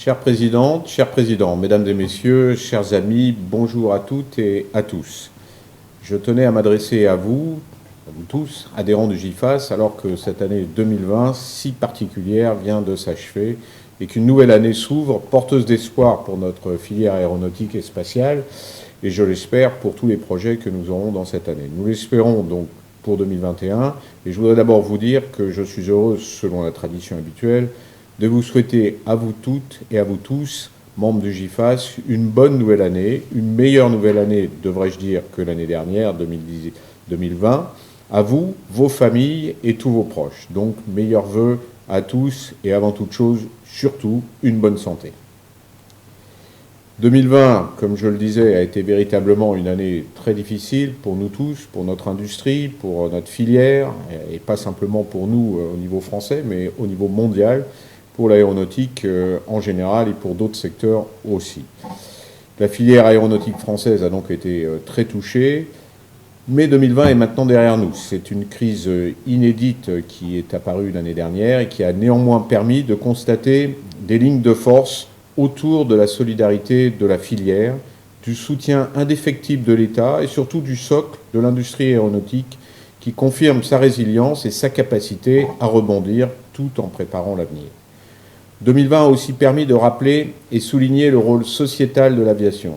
Chère présidente, chers présidents, mesdames et messieurs, chers amis, bonjour à toutes et à tous. Je tenais à m'adresser à vous tous, adhérents du GIFAS, alors que cette année 2020, si particulière, vient de s'achever et qu'une nouvelle année s'ouvre, porteuse d'espoir pour notre filière aéronautique et spatiale, et je l'espère pour tous les projets que nous aurons dans cette année. Nous l'espérons donc pour 2021, et je voudrais d'abord vous dire que je suis heureux, selon la tradition habituelle, de vous souhaiter à vous toutes et à vous tous, membres du GIFAS, une bonne nouvelle année, une meilleure nouvelle année, devrais-je dire, que l'année dernière, 2020, à vous, vos familles et tous vos proches. Donc, meilleurs vœux à tous et avant toute chose, surtout, une bonne santé. 2020, comme je le disais, a été véritablement une année très difficile pour nous tous, pour notre industrie, pour notre filière, et pas simplement pour nous au niveau français, mais au niveau mondial, pour l'aéronautique en général et pour d'autres secteurs aussi. La filière aéronautique française a donc été très touchée, mais 2020 est maintenant derrière nous. C'est une crise inédite qui est apparue l'année dernière et qui a néanmoins permis de constater des lignes de force autour de la solidarité de la filière, du soutien indéfectible de l'État et surtout du socle de l'industrie aéronautique qui confirme sa résilience et sa capacité à rebondir tout en préparant l'avenir. 2020 a aussi permis de rappeler et souligner le rôle sociétal de l'aviation.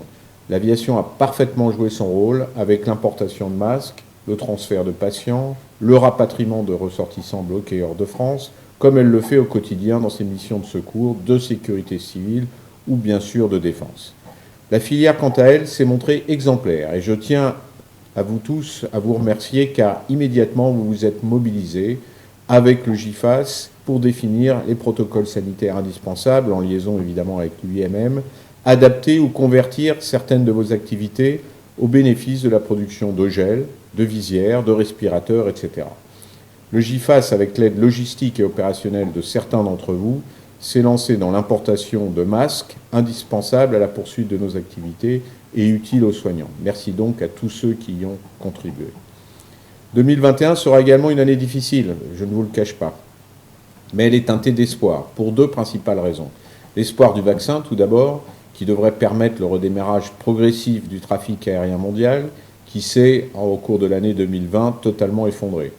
L'aviation a parfaitement joué son rôle avec l'importation de masques, le transfert de patients, le rapatriement de ressortissants bloqués hors de France, comme elle le fait au quotidien dans ses missions de secours, de sécurité civile ou bien sûr de défense. La filière, quant à elle, s'est montrée exemplaire et je tiens à vous tous à vous remercier car immédiatement vous vous êtes mobilisés avec le GIFAS pour définir les protocoles sanitaires indispensables, en liaison évidemment avec l'UIMM, adapter ou convertir certaines de vos activités au bénéfice de la production de gel, de visières, de respirateurs, etc. Le GIFAS, avec l'aide logistique et opérationnelle de certains d'entre vous, s'est lancé dans l'importation de masques indispensables à la poursuite de nos activités et utiles aux soignants. Merci donc à tous ceux qui y ont contribué. 2021 sera également une année difficile, je ne vous le cache pas. Mais elle est teintée d'espoir, pour deux principales raisons. L'espoir du vaccin, tout d'abord, qui devrait permettre le redémarrage progressif du trafic aérien mondial, qui s'est, au cours de l'année 2020, totalement effondré,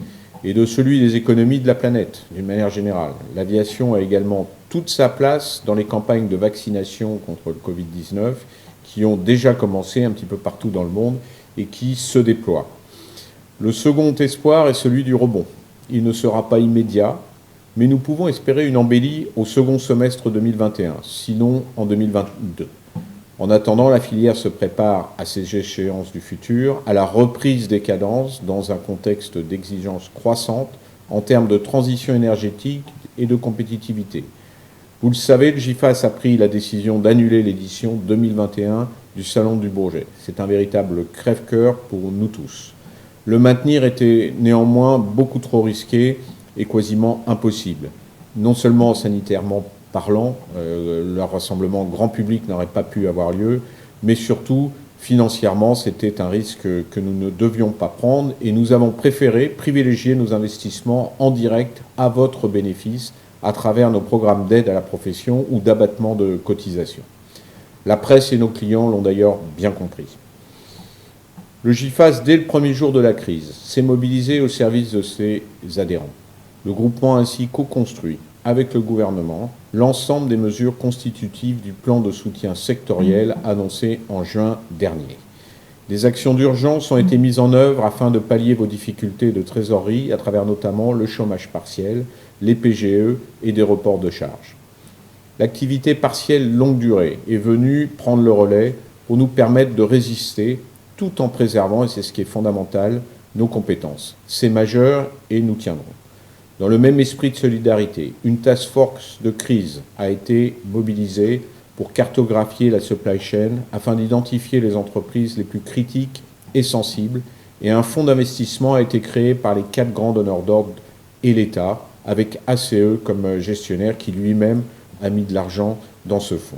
et de celui des économies de la planète, d'une manière générale. L'aviation a également toute sa place dans les campagnes de vaccination contre le Covid-19, qui ont déjà commencé un petit peu partout dans le monde et qui se déploient. Le second espoir est celui du rebond. Il ne sera pas immédiat, mais nous pouvons espérer une embellie au second semestre 2021, sinon en 2022. En attendant, la filière se prépare à ces échéances du futur, à la reprise des cadences dans un contexte d'exigence croissante en termes de transition énergétique et de compétitivité. Vous le savez, le GIFAS a pris la décision d'annuler l'édition 2021 du Salon du Bourget. C'est un véritable crève-cœur pour nous tous. Le maintenir était néanmoins beaucoup trop risqué et quasiment impossible. Non seulement sanitairement parlant, le rassemblement grand public n'aurait pas pu avoir lieu, mais surtout financièrement, c'était un risque que nous ne devions pas prendre et nous avons préféré privilégier nos investissements en direct à votre bénéfice à travers nos programmes d'aide à la profession ou d'abattement de cotisations. La presse et nos clients l'ont d'ailleurs bien compris. Le GIFAS, dès le premier jour de la crise, s'est mobilisé au service de ses adhérents. Le groupement a ainsi co-construit avec le gouvernement l'ensemble des mesures constitutives du plan de soutien sectoriel annoncé en juin dernier. Des actions d'urgence ont été mises en œuvre afin de pallier vos difficultés de trésorerie à travers notamment le chômage partiel, les PGE et des reports de charges. L'activité partielle longue durée est venue prendre le relais pour nous permettre de résister tout en préservant, et c'est ce qui est fondamental, nos compétences. C'est majeur et nous tiendrons. Dans le même esprit de solidarité, une task force de crise a été mobilisée pour cartographier la supply chain afin d'identifier les entreprises les plus critiques et sensibles, et un fonds d'investissement a été créé par les 4 grands donneurs d'ordre et l'État, avec ACE comme gestionnaire qui lui-même a mis de l'argent dans ce fonds.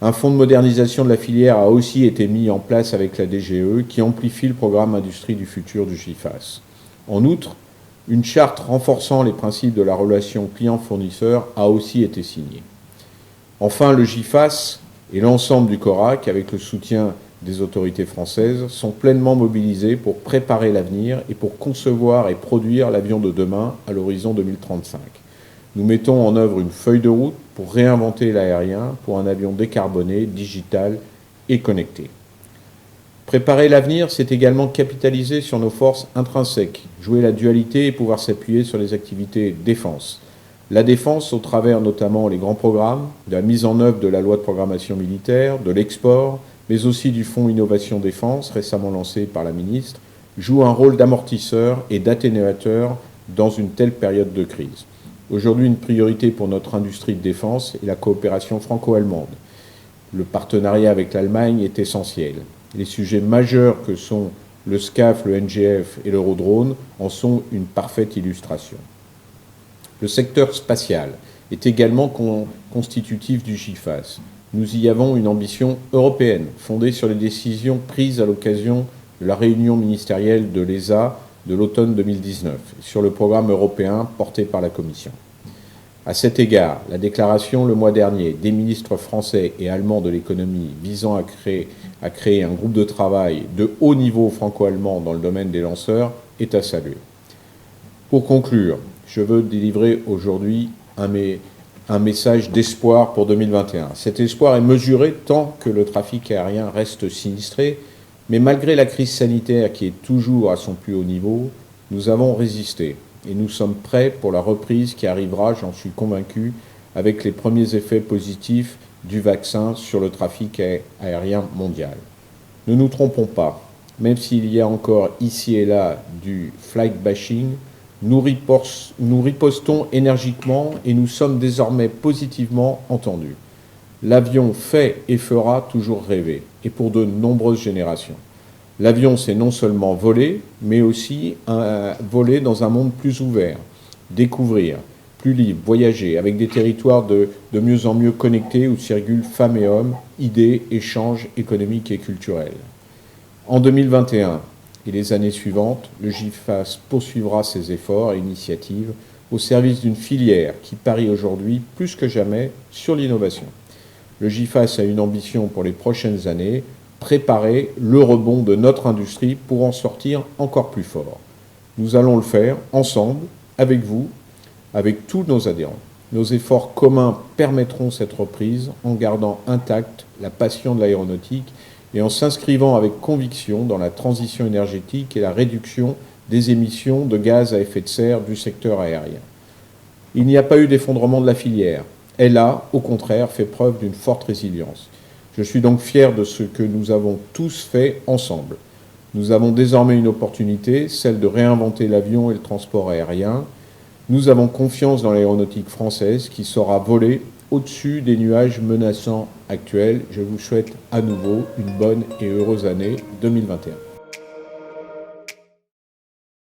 Un fonds de modernisation de la filière a aussi été mis en place avec la DGE qui amplifie le programme Industrie du futur du GIFAS. En outre, une charte renforçant les principes de la relation client-fournisseur a aussi été signée. Enfin, le GIFAS et l'ensemble du CORAC, avec le soutien des autorités françaises, sont pleinement mobilisés pour préparer l'avenir et pour concevoir et produire l'avion de demain à l'horizon 2035. Nous mettons en œuvre une feuille de route pour réinventer l'aérien pour un avion décarboné, digital et connecté. Préparer l'avenir, c'est également capitaliser sur nos forces intrinsèques, jouer la dualité et pouvoir s'appuyer sur les activités défense. La défense, au travers notamment les grands programmes, de la mise en œuvre de la loi de programmation militaire, de l'export, mais aussi du Fonds Innovation Défense, récemment lancé par la ministre, joue un rôle d'amortisseur et d'atténuateur dans une telle période de crise. Aujourd'hui, une priorité pour notre industrie de défense est la coopération franco-allemande. Le partenariat avec l'Allemagne est essentiel. Les sujets majeurs que sont le SCAF, le NGF et l'Eurodrone en sont une parfaite illustration. Le secteur spatial est également constitutif du GIFAS. Nous y avons une ambition européenne, fondée sur les décisions prises à l'occasion de la réunion ministérielle de l'ESA de l'automne 2019, sur le programme européen porté par la Commission. À cet égard, la déclaration le mois dernier des ministres français et allemands de l'économie visant à créer un groupe de travail de haut niveau franco-allemand dans le domaine des lanceurs est à saluer. Pour conclure, je veux délivrer aujourd'hui un message d'espoir pour 2021. Cet espoir est mesuré tant que le trafic aérien reste sinistré, mais malgré la crise sanitaire qui est toujours à son plus haut niveau, nous avons résisté et nous sommes prêts pour la reprise qui arrivera, j'en suis convaincu, avec les premiers effets positifs du vaccin sur le trafic aérien mondial. Ne nous trompons pas, même s'il y a encore ici et là du flight bashing, nous ripostons énergiquement et nous sommes désormais positivement entendus. L'avion fait et fera toujours rêver, et pour de nombreuses générations. L'avion, c'est non seulement voler, mais aussi voler dans un monde plus ouvert, découvrir, plus libre, voyager, avec des territoires de mieux en mieux connectés où circulent femmes et hommes, idées, échanges économiques et culturels. En 2021 et les années suivantes, le GIFAS poursuivra ses efforts et initiatives au service d'une filière qui parie aujourd'hui plus que jamais sur l'innovation. Le GIFAS a une ambition pour les prochaines années, préparer le rebond de notre industrie pour en sortir encore plus fort. Nous allons le faire ensemble, avec vous, avec tous nos adhérents. Nos efforts communs permettront cette reprise en gardant intacte la passion de l'aéronautique et en s'inscrivant avec conviction dans la transition énergétique et la réduction des émissions de gaz à effet de serre du secteur aérien. Il n'y a pas eu d'effondrement de la filière. Elle a, au contraire, fait preuve d'une forte résilience. Je suis donc fier de ce que nous avons tous fait ensemble. Nous avons désormais une opportunité, celle de réinventer l'avion et le transport aérien. Nous avons confiance dans l'aéronautique française qui saura voler au-dessus des nuages menaçants actuels. Je vous souhaite à nouveau une bonne et heureuse année 2021.